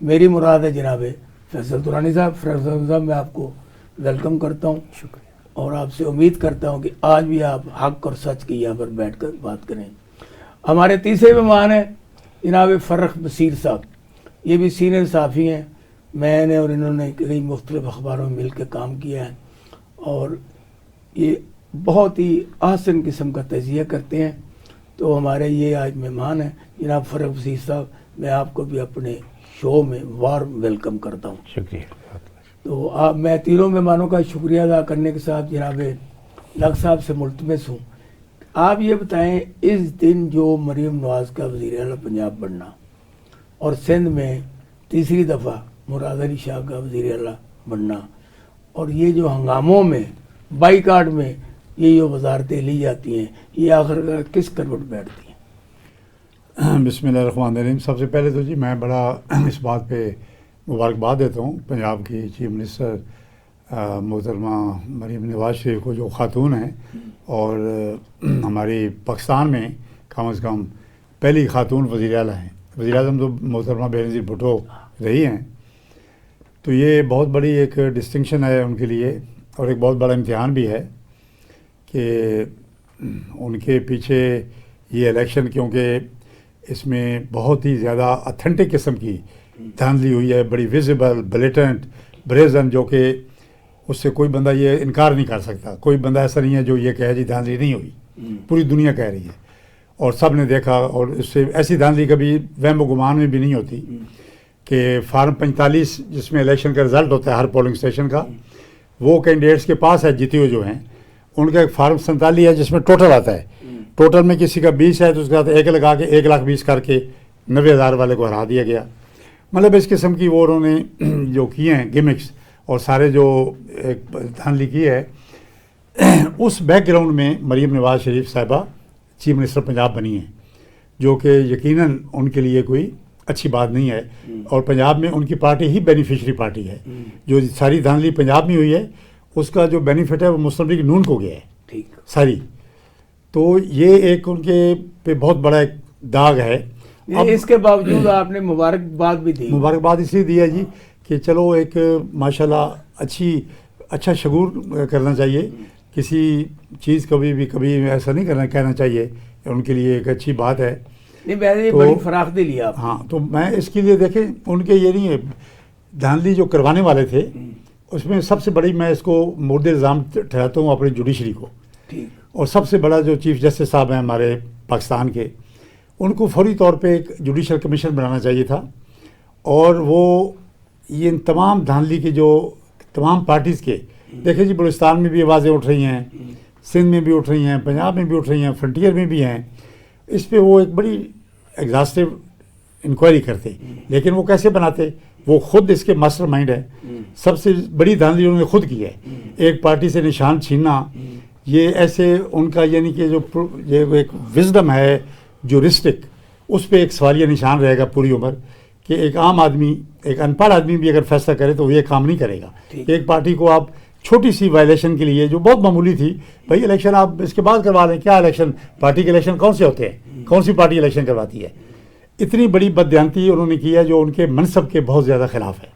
میری مراد ہے جناب فیصل درانی صاحب. فیصل صاحب میں آپ کو ویلکم کرتا ہوں. شکریہ. اور آپ سے امید کرتا ہوں کہ آج بھی آپ حق اور سچ کی یہاں پر بیٹھ کر بات کریں. ہمارے تیسرے مہمان ہیں جناب فرخ بصیر صاحب. یہ بھی سینئر صحافی ہیں. میں نے اور انہوں نے کئی مختلف اخباروں میں مل کے کام کیا ہے اور یہ بہت ہی احسن قسم کا تجزیہ کرتے ہیں. تو ہمارے یہ آج مہمان ہیں جناب فرخ بصیر صاحب. میں آپ کو بھی اپنے شو میں وارم ویلکم کرتا ہوں. شکریہ. تو میں تینوں مہمانوں کا شکریہ ادا کرنے کے ساتھ جناب لق صاحب سے ملتمس ہوں. آپ یہ بتائیں اس دن جو مریم نواز کا وزیر اعلیٰ پنجاب بننا اور سندھ میں تیسری دفعہ مراد علی شاہ کا وزیر اعلیٰ بننا اور یہ جو ہنگاموں میں بائی کاٹ میں یہ جو وزارتیں لی جاتی ہیں یہ آخر کس کروٹ بیٹھتی ہیں؟ بسم اللہ الرحمن الرحیم. سب سے پہلے تو جی میں بڑا اس بات پہ مبارکباد دیتا ہوں پنجاب کی چیف منسٹر محترمہ مریم نواز شریف کو جو خاتون ہیں اور ہماری پاکستان میں کم از کم پہلی خاتون وزیر اعلیٰ ہیں. وزیر اعظم تو محترمہ بینظیر بھٹو رہی ہیں. تو یہ بہت بڑی ایک ڈسٹنکشن ہے ان کے لیے اور ایک بہت بڑا امتحان بھی ہے کہ ان کے پیچھے یہ الیکشن کیونکہ اس میں بہت ہی زیادہ اتھینٹک قسم کی دھاندلی ہوئی ہے, بڑی ویزیبل بلیٹنٹ بریزن, جو کہ اس سے کوئی بندہ یہ انکار نہیں کر سکتا. کوئی بندہ ایسا نہیں ہے جو یہ کہے جی دھاندلی نہیں ہوئی, پوری دنیا کہہ رہی ہے اور سب نے دیکھا. اور اس سے ایسی دھاندلی کبھی وہم و گمان میں بھی نہیں ہوتی کہ فارم 45 جس میں الیکشن کا رزلٹ ہوتا ہے ہر پولنگ اسٹیشن کا, وہ کینڈیڈیٹس کے پاس ہے جیتے ہوئے جو ہیں, ان کا ایک فارم 47 ہے جس میں ٹوٹل آتا ہے. ٹوٹل میں کسی کا 20 ہے تو اس کے ساتھ 1 لگا کے 1,20,000 کر کے 90,000 والے کو ہرا دیا گیا. مطلب اس قسم کی وہ انہوں نے جو کیے ہیں گمکس اور سارے جو ایک دھاندلی کی ہے, اس بیک گراؤنڈ میں مریم نواز شریف صاحبہ چیف منسٹر پنجاب بنی ہیں, جو کہ یقیناً ان کے لیے کوئی اچھی بات نہیں ہے. اور پنجاب میں ان کی پارٹی ہی بینیفیشری پارٹی ہے. جو ساری دھاندلی پنجاب میں ہوئی ہے اس کا جو بینیفٹ ہے وہ مسلم لیگ نون کو گیا ہے ساری. تو یہ ایک ان کے پہ بہت بڑا ایک داغ ہے. اس کے باوجود آپ نے مبارکباد بھی دی. مبارکباد اس لیے دی ہے جی کہ چلو ایک ماشاءاللہ اچھا شعور کرنا چاہیے. کسی چیز کبھی ایسا نہیں کہنا چاہیے, ان کے لیے ایک اچھی بات ہے. بڑی فراخ دے لیا. ہاں, تو میں اس کے لیے دیکھیں ان کے یہ نہیں ہے دھاندلی جو کروانے والے تھے اس میں سب سے بڑی میں اس کو مورد الزام ٹھہراتا ہوں اپنی جوڈیشری کو. اور سب سے بڑا جو چیف جسٹس صاحب ہیں ہمارے پاکستان کے, ان کو فوری طور پہ ایک جوڈیشل کمیشن بنانا چاہیے تھا. اور وہ یہ تمام دھاندلی کے جو تمام پارٹیز کے دیکھیں جی, بلوچستان میں بھی آوازیں اٹھ رہی ہیں, سندھ میں بھی اٹھ رہی ہیں, پنجاب میں بھی اٹھ رہی ہیں, فرنٹیئر میں بھی ہیں. اس پہ وہ ایک بڑی ایگزاسٹو انکوائری کرتے, لیکن وہ کیسے بناتے؟ وہ خود اس کے ماسٹر مائنڈ ہے. سب سے بڑی دھاندلی انہوں نے خود کی ہے. ایک پارٹی سے نشان چھیننا, یہ ایسے ان کا یعنی کہ جو یہ ایک وزڈم ہے جورسٹک, اس پہ ایک سوالیہ نشان رہے گا پوری عمر کہ ایک عام آدمی, ایک ان پڑھ آدمی بھی اگر فیصلہ کرے تو وہ یہ کام نہیں کرے گا. ایک پارٹی کو آپ چھوٹی سی وائلیشن کے لیے جو بہت معمولی تھی, بھائی الیکشن آپ اس کے بعد کروا لیں, کیا الیکشن پارٹی کے الیکشن کون سے ہوتے ہیں, کون سی پارٹی الیکشن کرواتی ہے. اتنی بڑی بددیانتی انہوں نے کی ہے جو ان کے منصب کے بہت زیادہ خلاف ہے.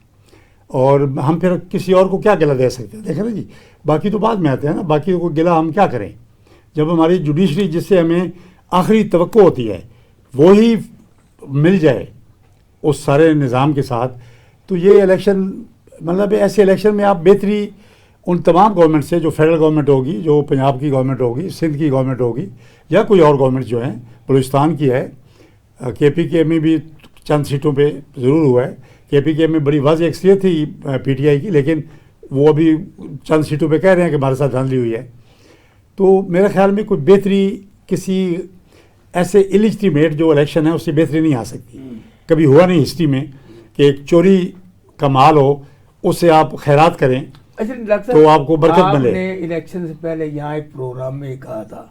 اور ہم پھر کسی اور کو کیا گلہ دے سکتے ہیں؟ دیکھیں نا جی, باقی تو بعد میں آتے ہیں نا, باقی کو گلہ ہم کیا کریں جب ہماری جوڈیشری جس سے ہمیں آخری توقع ہوتی ہے وہی مل جائے اس سارے نظام کے ساتھ. تو یہ الیکشن مطلب ایسے الیکشن میں آپ بہتری ان تمام گورنمنٹ سے, جو فیڈرل گورنمنٹ ہوگی, جو پنجاب کی گورنمنٹ ہوگی, سندھ کی گورنمنٹ ہوگی, یا کوئی اور گورنمنٹ جو ہیں, بلوچستان کی ہے, کے پی کے میں بھی چند سیٹوں پہ ضرور ہوا ہے. کے پی کے میں بڑی واضح اکثریت تھی پی ٹی آئی کی, لیکن وہ ابھی چند سیٹوں پہ کہہ رہے ہیں کہ ہمارے ساتھ دھاندلی ہوئی ہے. تو میرے خیال میں کوئی بہتری کسی ایسے اللیجٹیمیٹ جو الیکشن ہے اس سے بہتری نہیں آ سکتی. کبھی ہوا نہیں ہسٹری میں کہ ایک چوری کا مال ہو, اس سے آپ خیرات کریں تو آپ کو برکت ملے. آپ نے الیکشن سے پہلے یہاں ایک پروگرام میں کہا تھا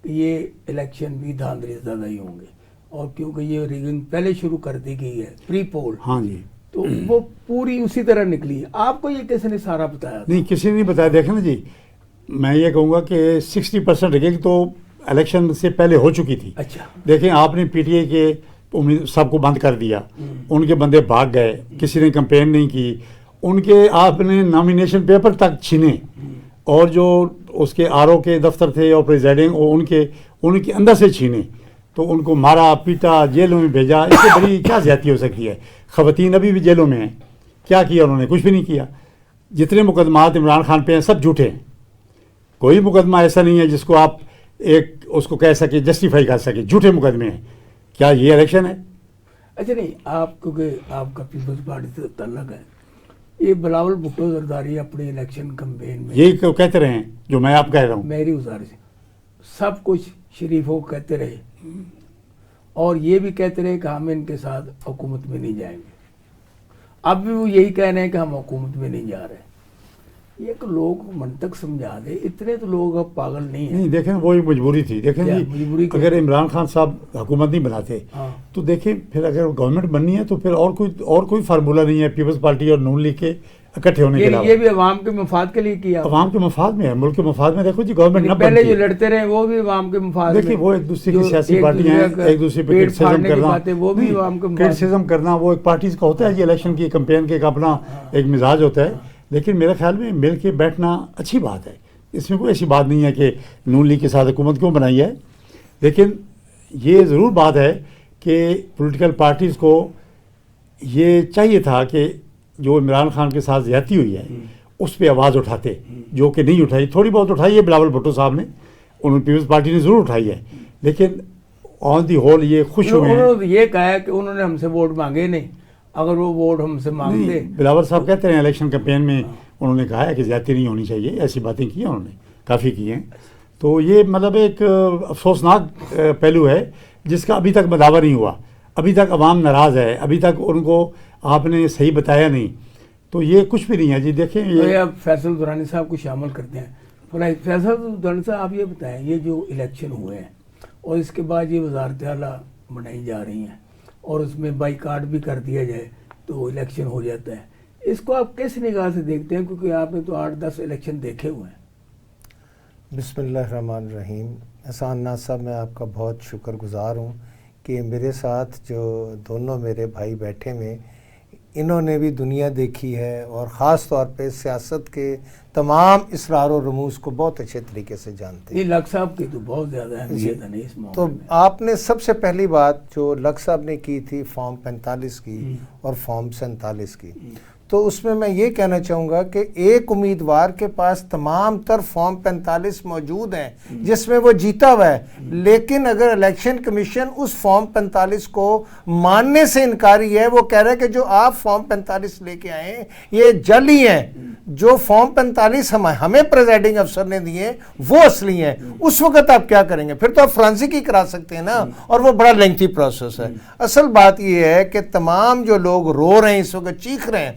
کہ یہ الیکشن بھی دھاندلی زیادہ ہی ہوں گے, اور کیونکہ یہ ریگنگ پہلے شروع کر دی گئی ہے پری پول. ہاں جی, تو وہ پوری اسی طرح نکلی. آپ کو یہ کسی نے سارا بتایا؟ نہیں, کسی نے نہیں بتایا. دیکھیں نا جی, میں یہ کہوں گا کہ 60% ریگنگ تو الیکشن سے پہلے ہو چکی تھی. اچھا, دیکھیں آپ نے پی ٹی آئی کے سب کو بند کر دیا، ان کے بندے بھاگ گئے، کسی نے کمپین نہیں کی، ان کے آپ نے نامینیشن پیپر تک چھینے، اور جو اس کے آر او کے دفتر تھے اور پریزائڈنگ ان کے اندر سے چھینے، تو ان کو مارا پیٹا، جیلوں میں بھیجا. اس سے بڑی کیا زیادتی ہو سکتی ہے؟ خواتین ابھی بھی جیلوں میں ہیں. کیا کیا انہوں نے؟ کچھ بھی نہیں کیا. جتنے مقدمات عمران خان پہ ہیں سب جھوٹے ہیں. کوئی مقدمہ ایسا نہیں ہے جس کو آپ اس کو کہہ سکے، جسٹیفائی کر سکے. جھوٹے مقدمے ہیں. کیا یہ الیکشن ہے؟ اچھا نہیں، آپ کیونکہ آپ کا پیپلز پارٹی سے تعلق ہے، یہ بلاول بھٹو زرداری اپنے الیکشن کمپین میں یہی کہتے رہے ہیں جو میں آپ کہہ رہا ہوں. میری گزارش ہے، سب کچھ شریفوں کو کہتے رہے، اور یہ بھی کہتے رہے کہ ہم ان کے ساتھ حکومت میں نہیں جائیں گے. اب بھی وہ یہی کہہ رہے ہیں کہ ہم حکومت میں نہیں جا رہے. یہ کہ لوگ منطق سمجھا دے، اتنے تو لوگ اب پاگل نہیں ہیں. نہیں دیکھیں، وہ ایک مجبوری تھی. دیکھیں جی، اگر عمران خان صاحب حکومت نہیں بناتے تو دیکھیں پھر اگر گورنمنٹ بننی ہے تو پھر اور کوئی فارمولہ نہیں ہے پیپلز پارٹی اور نون لیگ کے اکٹھے ہونے کے علاوہ. یہ بھی عوام کے مفاد کے لیے کیا، عوام کے مفاد میں ہے، ملک کے مفاد میں. دیکھو جی، گورنمنٹ نہ پہلے جو لڑتے رہے وہ بھی عوام کے مفاد میں. دیکھیں وہ ایک دوسرے کی سیاسی پارٹیاں ہیں، ایک دوسرے پہ کرٹیسزم کرنا، وہ بھی عوام کے مفاد. کرٹیسزم کرنا وہ ایک پارٹیز کا ہوتا ہے جی. الیکشن کی کمپین کے ایک اپنا ایک مزاج ہوتا ہے. لیکن میرے خیال میں مل کے بیٹھنا اچھی بات ہے. اس میں کوئی ایسی بات نہیں ہے کہ نون لیگ کے ساتھ حکومت کیوں بنائی ہے. لیکن یہ ضرور بات ہے کہ پولیٹیکل پارٹیز کو یہ چاہیے تھا کہ جو عمران خان کے ساتھ زیادتی ہوئی ہے اس پہ آواز اٹھاتے، جو کہ نہیں اٹھائی. تھوڑی بہت اٹھائی ہے بلاول بھٹو صاحب نے، انہوں پیپلز پارٹی نے ضرور اٹھائی ہے. لیکن آن دی ہول یہ خوش ہوئے ہیں. انہوں نے یہ کہا ہے کہ انہوں نے ہم سے ووٹ مانگے نہیں. اگر وہ ووٹ ہم سے مانگتے، بلاول صاحب کہتے ہیں الیکشن کمپین میں انہوں نے کہا ہے کہ زیادتی نہیں ہونی چاہیے. ایسی باتیں کی ہیں انہوں نے، کافی کی ہیں. تو یہ مطلب ایک افسوسناک پہلو ہے جس کا ابھی تک بداوا نہیں ہوا. ابھی تک عوام ناراض ہے، ابھی تک ان کو آپ نے صحیح بتایا نہیں. تو یہ کچھ بھی نہیں ہے جی. دیکھیں یہ اب فیصل درانی صاحب کو شامل کرتے ہیں. فیصل درانی صاحب آپ یہ بتائیں، یہ جو الیکشن ہوئے ہیں اور اس کے بعد یہ وزارت اعلیٰ بنائی جا رہی ہیں اور اس میں بائیکاٹ بھی کر دیا جائے تو الیکشن ہو جاتا ہے، اس کو آپ کس نگاہ سے دیکھتے ہیں؟ کیونکہ آپ نے تو 8-10 الیکشن دیکھے ہوئے ہیں. بسم اللہ الرحمن الرحیم. احسان ناز صاحب، میں آپ کا بہت شکر گزار ہوں کہ میرے ساتھ جو دونوں میرے بھائی بیٹھے میں، انہوں نے بھی دنیا دیکھی ہے اور خاص طور پہ سیاست کے تمام اسرار و رموز کو بہت اچھے طریقے سے جانتے ہیں. یہ لگ صاحب کی تو بہت زیادہ اہمیت ہے نہیں اس معاملے تو میں. آپ نے سب سے پہلی بات جو لگ صاحب نے کی تھی فارم 45 کی اور فارم 47 کی، تو اس میں یہ کہنا چاہوں گا کہ ایک امیدوار کے پاس تمام تر فارم 45 موجود ہیں جس میں وہ جیتا ہوا ہے، لیکن اگر الیکشن کمیشن اس فارم 45 کو ماننے سے انکاری ہے، وہ کہہ رہا ہے کہ جو آپ فارم 45 لے کے آئے ہیں یہ جعلی ہیں، جو فارم 45 ہمیں پریزائڈنگ افسر نے دیے وہ اصلی ہیں. اس وقت آپ کیا کریں گے؟ پھر تو آپ فرانسک ہی کرا سکتے ہیں نا، اور وہ بڑا لینتھی پروسیس ہے. اصل بات یہ ہے کہ تمام جو لوگ رو رہے ہیں اس وقت، چیخ رہے ہیں،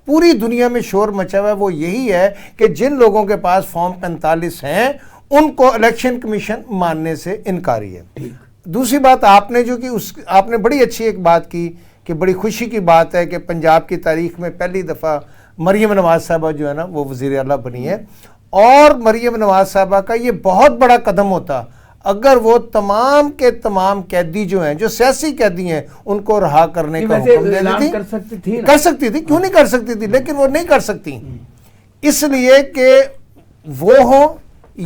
پوری دنیا میں شور مچا ہوا ہے، وہ یہی ہے کہ جن لوگوں کے پاس فارم 45 ہیں ان کو الیکشن کمیشن ماننے سے انکاری ہے. دوسری بات آپ نے جو کہ آپ نے بڑی اچھی ایک بات کی کہ بڑی خوشی کی بات ہے کہ پنجاب کی تاریخ میں پہلی دفعہ مریم نواز صاحبہ جو ہے نا وہ وزیر اعلیٰ بنی ہے. اور مریم نواز صاحبہ کا یہ بہت بڑا قدم ہوتا اگر وہ تمام کے تمام قیدی جو ہیں، جو سیاسی قیدی ہیں، ان کو رہا کرنے کا حکم دے دیتی. کر سکتی تھی، کیوں نہیں کر سکتی تھی؟ لیکن وہ نہیں کر سکتی، اس لیے کہ وہ ہو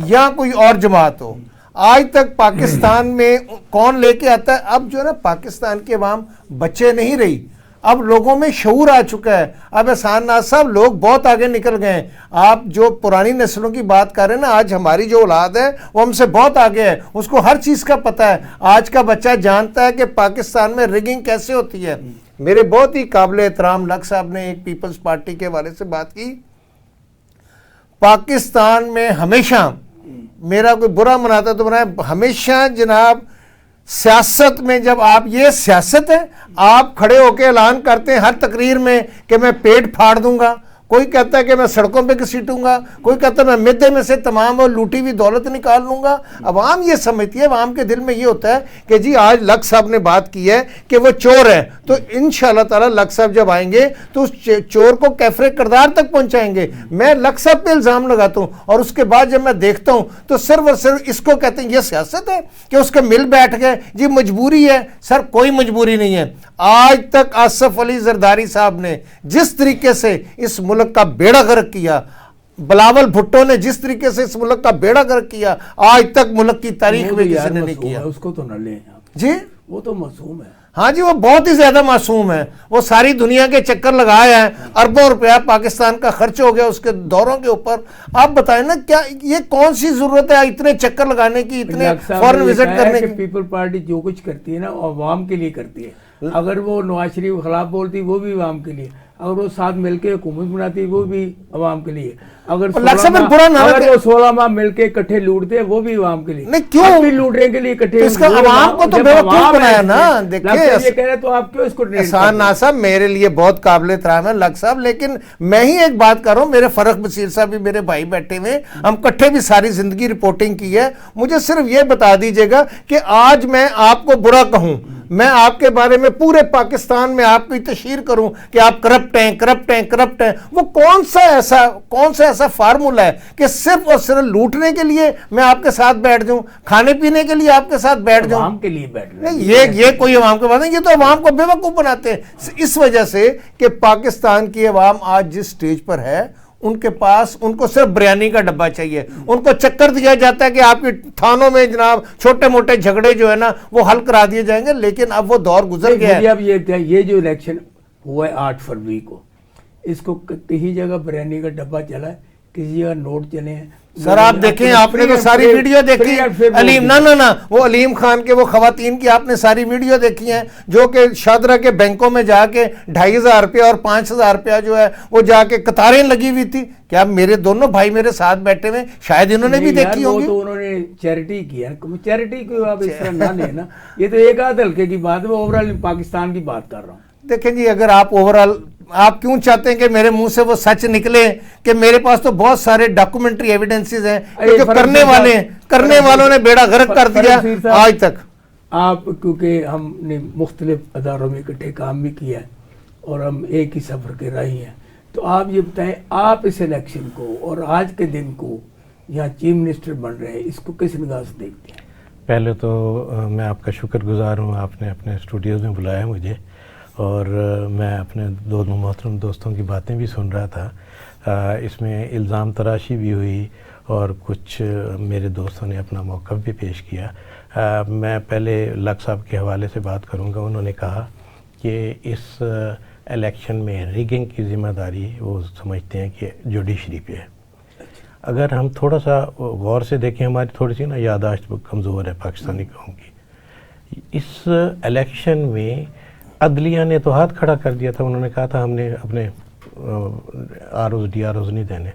یا کوئی اور جماعت ہو. آج تک پاکستان میں کون لے کے آتا ہے؟ اب جو ہے نا پاکستان کے عوام بچے نہیں رہی، اب لوگوں میں شعور آ چکا ہے. اب احسان ناز صاحب لوگ بہت آگے نکل گئے ہیں. آپ جو پرانی نسلوں کی بات کر رہے ہیں نا، آج ہماری جو اولاد ہے وہ ہم سے بہت آگے ہے، اس کو ہر چیز کا پتہ ہے. آج کا بچہ جانتا ہے کہ پاکستان میں ریگنگ کیسے ہوتی ہے. میرے بہت ہی قابل احترام لگ صاحب نے ایک پیپلز پارٹی کے حوالے سے بات کی. پاکستان میں ہمیشہ، میرا کوئی برا مناتا تو بنائے، ہمیشہ جناب سیاست میں جب آپ، یہ سیاست ہے، آپ کھڑے ہو کے اعلان کرتے ہیں ہر تقریر میں کہ میں پیٹ پھاڑ دوں گا، کوئی کہتا ہے کہ میں سڑکوں پہ گھسیٹوں گا، کوئی کہتا ہے میں معدے میں سے تمام وہ لوٹی ہوئی دولت نکال لوں گا. عوام یہ سمجھتی ہے، عوام کے دل میں یہ ہوتا ہے کہ جی آج لق صاحب نے بات کی ہے کہ وہ چور ہے، تو انشاءاللہ تعالی لق صاحب جب آئیں گے تو اس چور کو کیفر کردار تک پہنچائیں گے. میں لق صاحب پہ الزام لگاتا ہوں اور اس کے بعد جب میں دیکھتا ہوں تو صرف اور صرف اس کو کہتے ہیں یہ سیاست ہے کہ اس کے مل بیٹھ گئے جی مجبوری ہے. سر کوئی مجبوری نہیں ہے. آج تک آصف علی زرداری صاحب نے جس طریقے سے اس ملک کا بیڑا غرق کیا، بلاول بھٹو نے جس طریقے سے اس ملک کا بیڑا غرق کیا، آج تک ملک کی تاریخ میں کسی نے نہیں کیا. اس کو تو نہ لیں جی، وہ تو معصوم ہے. ہاں جی، وہ بہت ہی زیادہ معصوم ہے. وہ ساری دنیا کے چکر لگایا ہے، اربوں روپیہ پاکستان کا خرچ ہو گیا اس کے دوروں کے اوپر. آپ بتائیں نا کیا یہ کون سی ضرورت ہے اتنے چکر لگانے کی، اتنے فورن وزٹ کرنے کی؟ پیپل پارٹی جو کچھ کرتی ہے نا عوام کے لیے کرتی ہے. اگر وہ نواز شریف کے خلاف بولتی وہ بھی عوام کے لیے، اگر وہ ساتھ مل کے حکومت بناتی وہ بھی عوام کے لیے، اگر 16 ماہ مل کے اکٹھے لوٹتے وہ بھی عوام کے لیے. نہیں کیوں بھی لوٹنے کے لیے اکٹھے؟ اس کا عوام کو تو بیوقوف بنایا نا. دیکھیں یہ کہہ رہے تو آپ کیوں اس کو احسان نا صاحب میرے لیے بہت قابل احترام ہے لق صاحب، لیکن میں ہی ایک بات کر رہا ہوں، میرے فرق بصیر صاحب بھی میرے بھائی بیٹھے ہوئے، ہم اکٹھے بھی ساری زندگی رپورٹنگ کی ہے. مجھے صرف یہ بتا دیجئے گا کہ آج میں آپ کو برا کہوں، میں آپ کے بارے میں پورے پاکستان میں آپ کی تشہیر کروں کہ آپ کرپٹ ہیں کرپٹ ہیں کرپٹ ہیں، وہ کون سا ایسا فارمولا ہے کہ صرف اور صرف لوٹنے کے لیے میں آپ کے ساتھ بیٹھ جاؤں، کھانے پینے کے لیے آپ کے ساتھ بیٹھ جاؤں؟ عوام کے لیے بیٹھ رہے نہیں، یہ کوئی عوام کے بات نہیں، یہ تو عوام کو بے وقوف بناتے ہیں. اس وجہ سے کہ پاکستان کی عوام آج جس سٹیج پر ہے، ان کے پاس ان کو صرف بریانی کا ڈبہ چاہیے. ان کو چکر دیا جاتا ہے کہ آپ کی تھانوں میں جناب چھوٹے موٹے جھگڑے جو ہے نا وہ حل کرا دیے جائیں گے، لیکن اب وہ دور گزر گیا ہے. اب یہ جو الیکشن ہوا ہے 8 فروری کو، اس کو کسی جگہ بریانی کا ڈبہ چلا ہے، کسی جگہ نوٹ چلے ہیں. سر آپ دیکھیں، آپ نے تو ساری ویڈیو دیکھی علیم نہ وہ علیم خان کے وہ خواتین کی آپ نے ساری ویڈیو دیکھی ہیں جو کہ شاہدرہ کے بینکوں میں جا کے 2500 روپیہ اور 5000 روپیہ جو ہے وہ جا کے قطاریں لگی ہوئی تھی. کیا میرے دونوں بھائی میرے ساتھ بیٹھے ہوئے شاید انہوں نے بھی دیکھی ہوں گی. تو انہوں نے چیریٹی کیا، چیریٹی کو آپ اس طرح نہ لینا، یہ تو ایک آدھ ہلکے کی بات ہے، وہ اوورال پاکستان کی بات کر رہا ہوں. دیکھیں جی، اگر آپ اوورال آپ کیوں چاہتے ہیں کہ میرے منہ سے وہ سچ نکلے کہ میرے پاس تو بہت سارے ڈاکومنٹری ایویڈنسز ہیں جو کرنے والوں نے بیڑا غرق کر دیا آج تک. آپ کیونکہ ہم نے مختلف اداروں میں اکٹھے کام بھی کیا ہے اور ہم ایک ہی سفر کے راہی ہیں، تو آپ یہ بتائیں آپ اس الیکشن کو اور آج کے دن کو یہاں چیف منسٹر بن رہے ہیں، اس کو کس نگاہ سے دیکھتے ہیں؟ پہلے تو میں آپ کا شکر گزار ہوں، آپ نے اپنے اسٹوڈیوز میں بلایا مجھے، اور میں اپنے دونوں محترم دوستوں کی باتیں بھی سن رہا تھا. اس میں الزام تراشی بھی ہوئی اور کچھ میرے دوستوں نے اپنا موقف بھی پیش کیا. میں پہلے لق صاحب کے حوالے سے بات کروں گا. انہوں نے کہا کہ اس الیکشن میں ریگنگ کی ذمہ داری وہ سمجھتے ہیں کہ جوڈیشری پہ ہے. اگر ہم تھوڑا سا غور سے دیکھیں، ہماری تھوڑی سی نا یادداشت کمزور ہے پاکستانی قوم کی. اس الیکشن میں عدلیہ نے تو ہاتھ کھڑا کر دیا تھا. انہوں نے کہا تھا ہم نے اپنے آروز ڈی آروز نہیں دینے،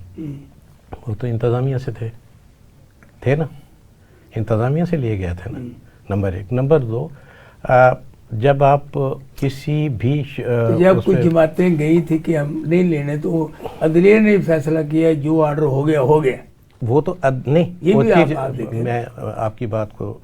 وہ تو انتظامیہ سے تھے نا، انتظامیہ سے لیے گیا تھا نا. نمبر 1. نمبر 2، جب آپ کسی بھی جب کچھ جماعتیں گئی تھی کہ ہم نہیں لینے تو عدلیہ نے فیصلہ کیا جو آرڈر ہو گیا ہو گیا. وہ تو نہیں، یہ بھی میں آپ کی بات کو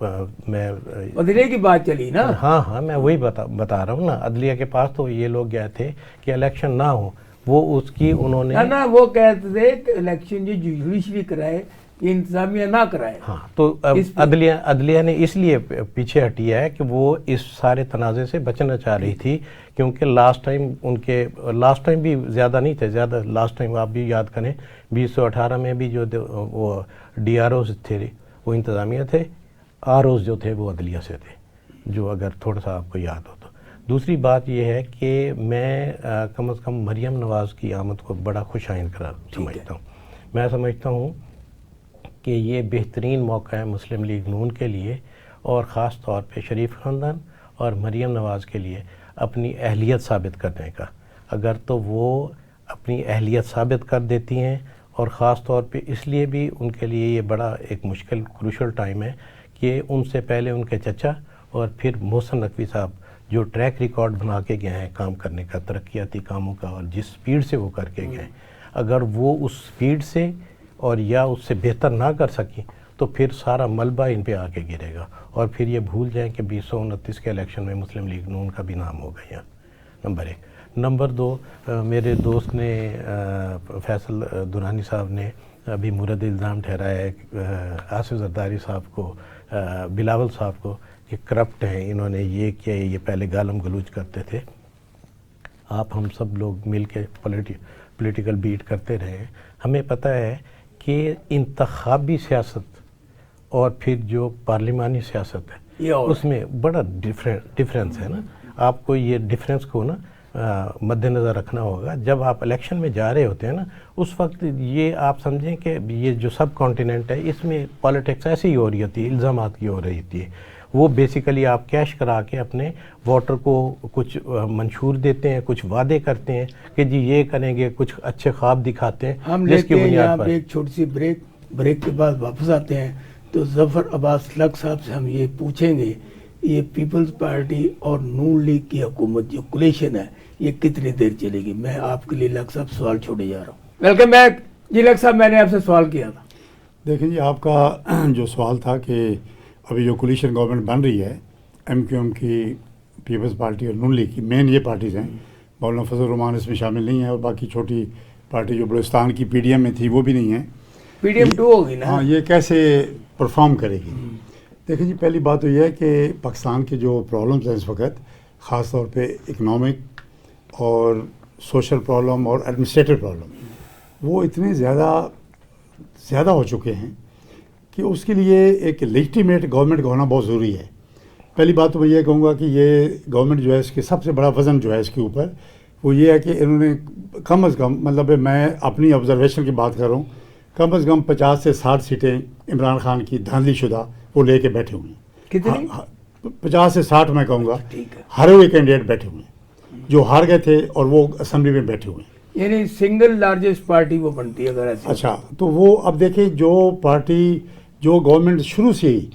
میں عدلیہ کی بات چلی نا. ہاں میں وہی بتا رہا ہوں نا. عدلیہ کے پاس تو یہ لوگ گئے تھے کہ الیکشن نہ ہو، وہ اس کی انہوں نے نا وہ کہتے تھے کہ الیکشن جو جوڈیشری کرائے یہ انتظامیہ نہ کرائے. ہاں، تو عدلیہ نے اس لیے پیچھے ہٹی ہے کہ وہ اس سارے تنازع سے بچنا چاہ رہی تھی، کیونکہ لاسٹ ٹائم بھی زیادہ نہیں تھے. لاسٹ ٹائم آپ بھی یاد کریں 2018 میں بھی جو وہ ڈی آر اوز تھے وہ انتظامیہ تھے، آر اوز جو تھے وہ عدلیہ سے تھے، جو اگر تھوڑا سا آپ کو یاد ہو تو. دوسری بات یہ ہے کہ میں کم از کم مریم نواز کی آمد کو بڑا خوش آئند قرار سمجھتا ہوں. میں سمجھتا ہوں کہ یہ بہترین موقع ہے مسلم لیگ نون کے لیے، اور خاص طور پہ شریف خاندان اور مریم نواز کے لیے اپنی اہلیت ثابت کرنے کا. اگر تو وہ اپنی اہلیت ثابت کر دیتی ہیں، اور خاص طور پہ اس لیے بھی ان کے لیے یہ بڑا ایک مشکل کروشل ٹائم ہے کہ ان سے پہلے ان کے چچا اور پھر محسن نقوی صاحب جو ٹریک ریکارڈ بنا کے گئے ہیں کام کرنے کا، ترقیاتی کاموں کا، اور جس سپیڈ سے وہ کر کے گئے ہیں، اگر وہ اس سپیڈ سے اور یا اس سے بہتر نہ کر سکیں تو پھر سارا ملبہ ان پہ آ کے گرے گا، اور پھر یہ بھول جائیں کہ 2029 کے الیکشن میں مسلم لیگ نون کا بھی نام ہوگا یہاں، نمبر 1۔ نمبر 2، میرے دوست نے فیصل درانی صاحب نے ابھی مورد الزام ٹھہرایا ہے آصف زرداری صاحب کو، بلاول صاحب کو، کہ کرپٹ ہیں، انہوں نے یہ کیا، یہ پہلے گالم گلوچ کرتے تھے۔ آپ ہم سب لوگ مل کے پولیٹیکل بیٹ کرتے رہے ہیں، ہمیں پتہ ہے کہ انتخابی سیاست اور پھر جو پارلیمانی سیاست ہے اس میں بڑا ڈفرینس ہے نا۔ آپ کو یہ ڈفرینس کو نا مد نظر رکھنا ہوگا۔ جب آپ الیکشن میں جا رہے ہوتے ہیں نا، اس وقت یہ آپ سمجھیں کہ یہ جو سب کانٹیننٹ ہے اس میں پالیٹکس ایسی ہی ہو رہی ہوتی ہے، الزامات کی ہو رہی ہوتی ہے۔ وہ بیسیکلی آپ کیش کرا کے اپنے ووٹر کو کچھ منشور دیتے ہیں، کچھ وعدے کرتے ہیں کہ جی یہ کریں گے، کچھ اچھے خواب دکھاتے ہیں۔ ہم لیتے ہیں یہاں پہ ایک چھوٹی سی بریک کے بعد واپس آتے ہیں تو ظفر عباس لق صاحب سے ہم یہ پوچھیں گے، یہ پیپلز پارٹی اور نون لیگ کی حکومت جو کولیشن ہے یہ کتنی دیر چلے گی؟ میں آپ کے لیے لق صاحب سوال چھوڑے جا رہا ہوں۔ ویلکم بیک جی لق صاحب، میں نے آپ سے سوال کیا تھا۔ دیکھیں جی، آپ کا جو سوال تھا کہ ابھی جو کولیشن گورنمنٹ بن رہی ہے ایم کیو ایم کی، پیپلز پارٹی اور نون لیگ کی، مین یہ پارٹیز ہیں، مولانا فضل الرحمان اس میں شامل نہیں ہیں، اور باقی چھوٹی پارٹی جو بلوچستان کی پی ڈی ایم میں تھی وہ بھی نہیں ہے۔ پی ڈی ایم 2 ہوگی نا؟ ہاں، یہ کیسے پرفارم کرے گی؟ دیکھیں جی، پہلی بات تو یہ ہے کہ پاکستان کے جو پرابلمس ہیں اس وقت، خاص طور پہ اکنامک اور سوشل پرابلم اور ایڈمنسٹریٹو پرابلم، وہ اتنے زیادہ ہو چکے ہیں کہ اس کے لیے ایک لیجیٹیمیٹ گورنمنٹ کا ہونا بہت ضروری ہے۔ پہلی بات تو میں یہ کہوں گا کہ یہ گورنمنٹ جو ہے اس کے سب سے بڑا وزن جو ہے اس کے اوپر وہ یہ ہے کہ انہوں نے کم از کم، مطلب میں اپنی آبزرویشن کی بات کر رہا ہوں، کم از کم 50 سے 60 سیٹیں عمران خان کی دھاندلی شدہ وہ لے کے بیٹھے ہوئے ہیں۔ کتنی؟ 50 سے 60 میں کہوں گا، ٹھیک ہے، ہارے ہوئے کینڈیڈیٹ بیٹھے ہوئے ہیں جو ہار گئے تھے اور وہ اسمبلی میں بیٹھے ہوئے ہیں، یعنی سنگل لارجسٹ پارٹی وہ بنتی ہے اگر ایسے۔ اچھا، تو وہ اب دیکھیں جو پارٹی جو گورنمنٹ شروع سے ہی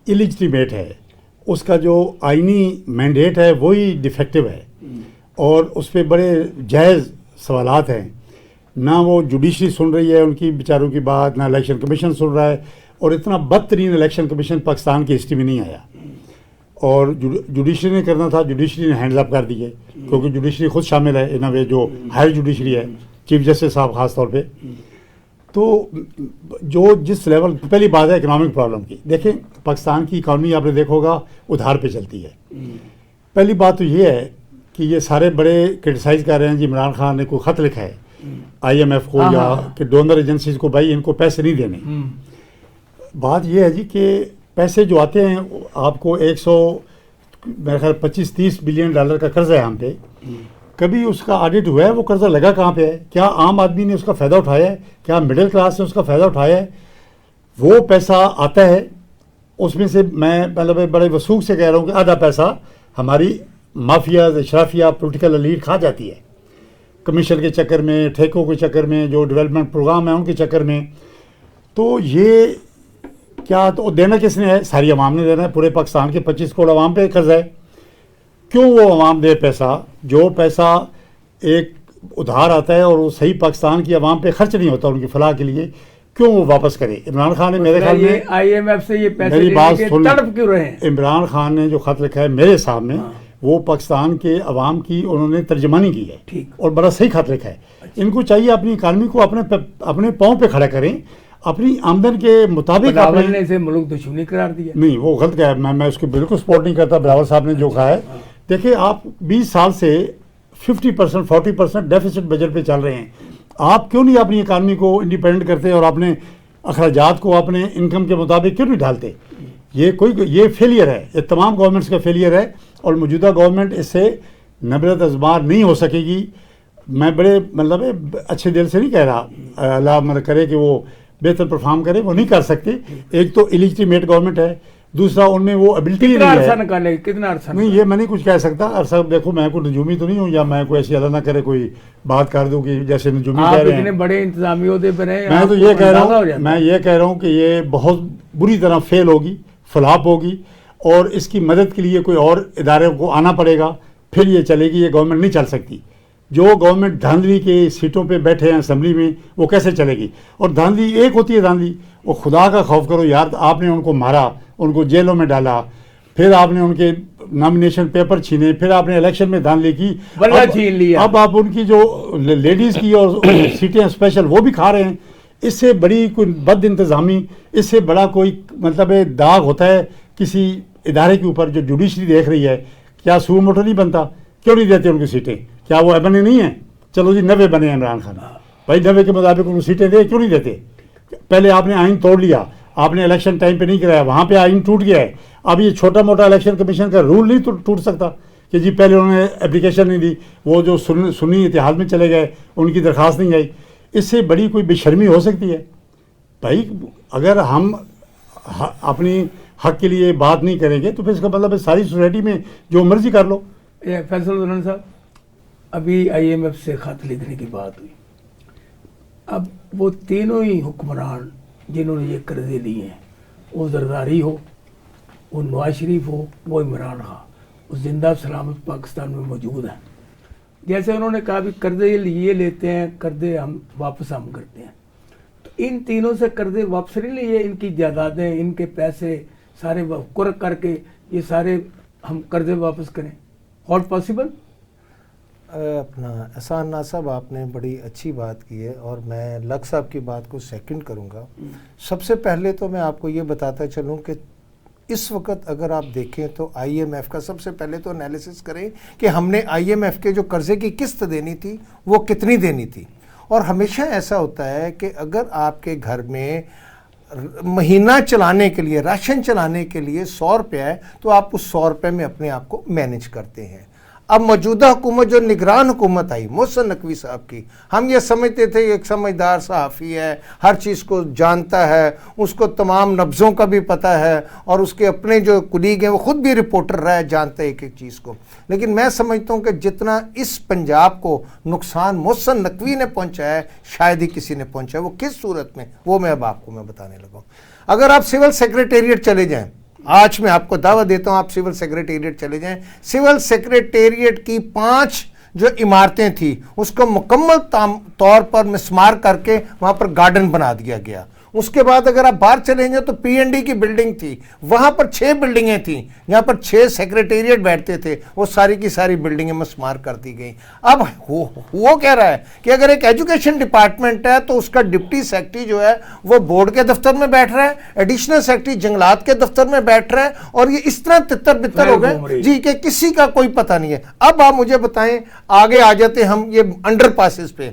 الیجیٹیمیٹ ہے، اس کا جو آئینی مینڈیٹ ہے وہی ڈیفیکٹو ہے، اور اس پہ بڑے جائز سوالات ہیں، نہ وہ جوڈیشری سن رہی ہے ان کی بیچاروں کی بات، نہ الیکشن کمیشن سن رہا ہے، اور اتنا بدترین الیکشن کمیشن پاکستان کی ہسٹری میں نہیں آیا، اور جوڈیشری نے کرنا تھا، جوڈیشری نے ہینڈز اپ کر دیے، کیونکہ جوڈیشری خود شامل ہے ان وے، جو ہائر جوڈیشری ہے، چیف جسٹس صاحب خاص طور پہ۔ تو جو جس لیول، پہلی بات ہے اکنامک پرابلم کی، دیکھیں پاکستان کی اکانومی آپ نے دیکھا ہوگا ادھار پہ چلتی ہے۔ پہلی بات تو یہ ہے کہ یہ سارے بڑے کرٹیسائز کر رہے ہیں جی عمران خان نے کوئی خط لکھا ہے آئی ایم ایف کو یا کہ ڈونر ایجنسیز کو، بھائی ان کو پیسے نہیں دینے۔ بات یہ ہے جی کہ پیسے جو آتے ہیں آپ کو 100 میرے خیال 25-30 بلین ڈالر کا قرضہ ہے ہم پہ، کبھی اس کا آڈٹ ہوا ہے وہ قرضہ لگا کہاں پہ ہے؟ کیا عام آدمی نے اس کا فائدہ اٹھایا ہے؟ کیا مڈل کلاس نے اس کا فائدہ اٹھایا ہے؟ وہ پیسہ آتا ہے، اس میں سے میں مطلب بڑے وثوق سے کہہ رہا ہوں کہ آدھا پیسہ ہماری مافیاز، اشرافیہ، پولیٹیکل ایلیٹ کھا جاتی ہے، کمیشن کے چکر میں، ٹھیکوں کے چکر میں، جو ڈیولپمنٹ پروگرام ہیں ان کے چکر میں۔ تو یہ کیا تو دینا کس نے ہے؟ ساری عوام نے دینا ہے، پورے پاکستان کے 25 کروڑ عوام پہ قرض ہے۔ کیوں وہ عوام دے پیسہ؟ جو پیسہ ایک ادھار آتا ہے اور وہ صحیح پاکستان کی عوام پہ خرچ نہیں ہوتا ان کی فلاح کے لیے، کیوں وہ واپس کرے؟ عمران خان نے میرے خیال میں آئی ایم ایف سے یہ پیسے میری بات سن، تڑپ کیوں رہے ہیں؟ عمران خان نے جو خط لکھا ہے میرے سامنے، وہ پاکستان کے عوام کی انہوں نے ترجمانی کی ہے، اور بڑا صحیح خط لکھا ہے۔ ان کو چاہیے اپنی اکانومی کو اپنے پاؤں پہ کھڑا کریں، اپنی آمدن کے مطابق۔ بلاول نے اسے ملک دشمنی قرار دیا۔ نہیں، وہ غلط کہا ہے، میں اس کو بالکل سپورٹ نہیں کرتا بلاول صاحب نے جو کہا ہے۔ دیکھیں آپ 20 سال سے 50% 40% ڈیفیسٹ بجٹ پہ چل رہے ہیں، آپ کیوں نہیں اپنی اکانومی کو انڈیپینڈنٹ کرتے اور اپنے اخراجات کو اپنے انکم کے مطابق کیوں نہیں ڈالتے؟ یہ فیلئر ہے، یہ تمام گورنمنٹس کا فیلئر ہے، اور موجودہ گورنمنٹ اس سے نبرت ازمار نہیں ہو سکے گی۔ میں بڑے مطلب اچھے دل سے نہیں کہہ رہا، اللہ مدد کرے کہ وہ بہتر پرفارم کرے، وہ نہیں کر سکتے۔ ایک تو الیجیٹیمیٹ گورنمنٹ ہے، دوسرا ان میں وہ ابلٹی نہیں ہے۔ کتنا عرصہ نہیں، یہ میں نہیں کچھ کہہ سکتا عرصہ، دیکھو میں کوئی نجومی تو نہیں ہوں، یا میں کوئی ایسی اللہ نہ کرے کوئی بات کر دوں کہ جیسے نجومی کہہ رہے ہیں۔ اتنے بڑے انتظامی عہدے پر ہیں، میں تو یہ کہہ رہا ہوں کہ یہ بہت بری طرح فیل ہوگی، فلاپ ہوگی، اور اس کی مدد کے لیے کوئی اور ادارے کو آنا پڑے گا، پھر یہ چلے گی، یہ گورنمنٹ نہیں چل سکتی۔ جو گورنمنٹ دھاندلی کے سیٹوں پہ بیٹھے ہیں اسمبلی میں وہ کیسے چلے گی؟ اور دھاندلی ایک ہوتی ہے دھاندلی، وہ خدا کا خوف کرو یار، آپ نے ان کو مارا، ان کو جیلوں میں ڈالا، پھر آپ نے ان کے نامینیشن پیپر چھینے، پھر آپ نے الیکشن میں دھاندلی کی، بلہ چھین لیا، اب آپ ان کی جو لیڈیز کی اور سیٹیں اسپیشل وہ بھی کھا رہے ہیں۔ اس سے بڑی کوئی بد انتظامی، اس سے بڑا کوئی مطلب داغ ہوتا ہے کسی ادارے کے اوپر جو جوڈیشری دیکھ رہی ہے؟ کیا سو موٹر نہیں بنتا؟ کیوں نہیں دیتے ان کی سیٹیں؟ کیا وہ بنے نہیں ہیں؟ چلو جی 90 بنے ہیں عمران خان، بھائی 90 کے مطابق ان کو سیٹیں دے، کیوں نہیں دیتے؟ پہلے آپ نے آئین توڑ لیا، آپ نے الیکشن ٹائم پہ نہیں کرایا، وہاں پہ آئین ٹوٹ گیا ہے۔ اب یہ چھوٹا موٹا الیکشن کمیشن کا رول نہیں ٹوٹ سکتا کہ جی پہلے انہوں نے اپلیکیشن نہیں دی، وہ جو سنی اتحاد میں چلے گئے، ان کی درخواست نہیں آئی۔ اس سے بڑی کوئی بے شرمی ہو سکتی ہے؟ بھائی اگر ہم اپنی حق کے لیے بات نہیں کریں گے تو پھر اس کا مطلب ہے ساری سوسائٹی میں جو مرضی کر لو۔ فیصل ورن صاحب، ابھی IMF سے خط لکھنے کی بات ہوئی، اب وہ تینوں ہی حکمران جنہوں نے یہ قرضے لیے ہیں، وہ زرداری ہو، وہ نواز شریف ہو، وہ عمران خان، وہ زندہ سلامت پاکستان میں موجود ہیں۔ جیسے انہوں نے کہا بھی قرضے یہ لیتے ہیں، قرضے ہم واپس ہم کرتے ہیں، تو ان تینوں سے قرضے واپس نہیں لیے، ان کی جائیدادیں، ان کے پیسے سارے قرق کر کے یہ سارے ہم قرضے واپس کریں؟ ہاٹ پاسبل؟ اپنا احسان ناصب، آپ نے بڑی اچھی بات کی ہے اور میں لک صاحب کی بات کو سیکنڈ کروں گا۔ سب سے پہلے تو میں آپ کو یہ بتاتا چلوں کہ اس وقت اگر آپ دیکھیں تو IMF کا سب سے پہلے تو انالیسس کریں کہ ہم نے IMF کے جو قرضے کی قسط دینی تھی وہ کتنی دینی تھی۔ اور ہمیشہ ایسا ہوتا ہے کہ اگر آپ کے گھر میں مہینہ چلانے کے لیے، راشن چلانے کے لیے 100 روپے ہے تو آپ اس 100 روپے میں اپنے آپ کو مینیج کرتے ہیں۔ اب موجودہ حکومت جو نگران حکومت آئی محسن نقوی صاحب کی، ہم یہ سمجھتے تھے ایک سمجھدار صحافی ہے، ہر چیز کو جانتا ہے، اس کو تمام نبضوں کا بھی پتہ ہے، اور اس کے اپنے جو کلیگ ہیں وہ خود بھی رپورٹر رہا ہے، جانتا ہے ایک ایک چیز کو۔ لیکن میں سمجھتا ہوں کہ جتنا اس پنجاب کو نقصان محسن نقوی نے پہنچایا ہے شاید ہی کسی نے پہنچایا۔ وہ کس صورت میں، وہ میں اب آپ کو میں بتانے لگا ہوں۔ اگر آپ سول سیکریٹریٹ چلے جائیں، آج میں آپ کو دعوت دیتا ہوں آپ سول سیکریٹریٹ چلے جائیں، سول سیکریٹریٹ کی 5 جو عمارتیں تھیں اس کو مکمل طور پر مسمار کر کے وہاں پر گارڈن بنا دیا گیا۔ اس کے بعد اگر آپ باہر چلیں جائیں تو PND کی بلڈنگ تھی، وہاں پر 6 بلڈنگیں تھیں جہاں پر 6 سیکریٹریٹ بیٹھتے تھے، وہ ساری کی ساری بلڈنگیں مسمار کر دی گئیں۔ اب وہ کہہ رہا ہے کہ اگر ایک ایجوکیشن ڈپارٹمنٹ ہے تو اس کا ڈپٹی سیکرٹری جو ہے وہ بورڈ کے دفتر میں بیٹھ رہا ہے، ایڈیشنل سیکرٹری جنگلات کے دفتر میں بیٹھ رہا ہے، اور یہ اس طرح تتر بتر ہو گئے جی کہ کسی کا کوئی پتہ نہیں ہے۔ اب آپ مجھے بتائیں، آگے آ جاتے ہم یہ انڈر پاسز پہ۔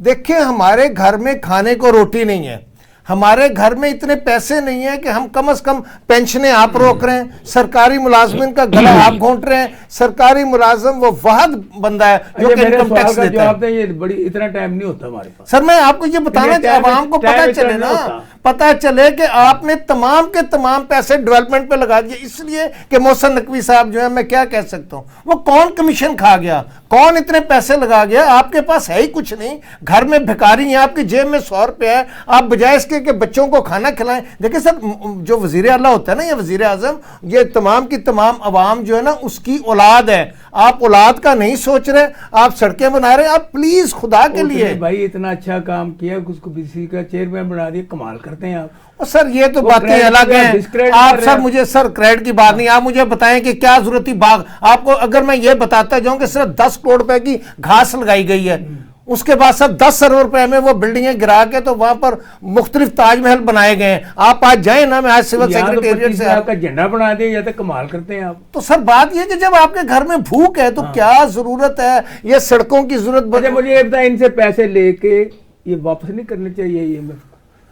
دیکھیں ہمارے گھر میں کھانے کو روٹی نہیں ہے، ہمارے گھر میں اتنے پیسے نہیں ہیں کہ ہم کم از کم پینشنیں آپ روک رہے ہیں، سرکاری ملازمین کا گلا آپ گھونٹ رہے ہیں۔ سرکاری ملازم وہ واحد بندہ ہے جو کہ انکم ٹیکس دیتا ہے۔ یہ بڑی اتنا ٹائم نہیں ہوتا ہمارے پاس سر میں آپ کو یہ بتانا چاہتا ہوں، عوام کو پتہ چلے نا، پتہ چلے کہ آپ نے تمام کے تمام پیسے ڈیولپمنٹ پہ لگا دیے، اس لیے کہ محسن نقوی صاحب جو ہے، میں کیا کہہ سکتا ہوں، وہ کون کمیشن کھا گیا، کون اتنے پیسے لگا گیا؟ آپ کے پاس ہے ہی کچھ نہیں، گھر میں بھکاری ہیں، آپ کی جیب میں 100 روپے ہے، آپ بجائے اس کے کہ بچوں کو کھانا کھلائیں۔ دیکھیں سر، جو وزیر اعلیٰ ہوتا ہے نا، یہ وزیر اعظم، یہ تمام کی تمام عوام جو ہے نا اس کی اولاد ہے، آپ اولاد کا نہیں سوچ رہے، آپ سڑکیں بنا رہے ہیں۔ آپ پلیز خدا کے لیے، بھائی اتنا اچھا کام کیا، اس کو BC کا چیئرمین بنا دیا، کمال کرتے ہیں آپ۔ اور سر یہ تو باتیں الگ ہیں، آپ سر مجھے سر کریڈٹ کی بات نہیں، آپ مجھے بتائیں کہ کیا ضرورت تھی باغ؟ آپ کو اگر میں یہ بتاتا جاؤں کہ صرف 10 کروڑ روپے کی گھاس لگائی گئی ہے، اس کے بعد سر 10 ارب روپے میں وہ بلڈنگیں گرا کے تو وہاں پر مختلف تاج محل بنائے گئے ہیں۔ آپ آج جائیں نا، میں آج سول سیکریٹریٹ سے آپ کا جھنڈا بنا دیا یا تو کمال کرتے ہیں آپ۔ تو سر بات یہ کہ جب آپ کے گھر میں بھوک ہے تو کیا ضرورت ہے یہ سڑکوں کی ضرورت؟ مجھے یہ بتائیں، ان سے پیسے لے کے یہ واپس نہیں کرنے چاہیے، یہ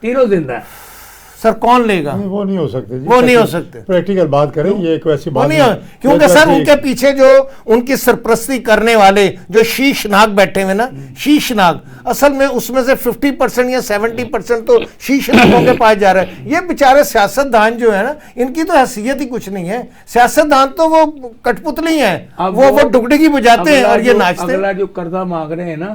تینوں زندہ ہے سر کون لے گا؟ وہ نہیں ہو سکتے، وہ نہیں ہو سکتے، پریکٹیکل بات کریں، یہ ایک ویسی بات نہیں، کیونکہ سر ان کے پیچھے جو ان کی سرپرستی کرنے والے جو شیش ناگ بیٹھے ہوئے نا، شیش ناگ، اصل میں اس میں سے 50% یا 70% تو شیش ناگوں کے پاس جا رہا ہے۔ یہ بیچارے سیاست دان جو ہے نا، ان کی تو حیثیت ہی کچھ نہیں ہے، سیاست دان تو وہ کٹ پتلی ہیں، وہ ڈگڈگی بجاتے ہیں اور یہ ناچتے ہیں۔ اگلا جو قرضہ مانگ رہے ہیں نا،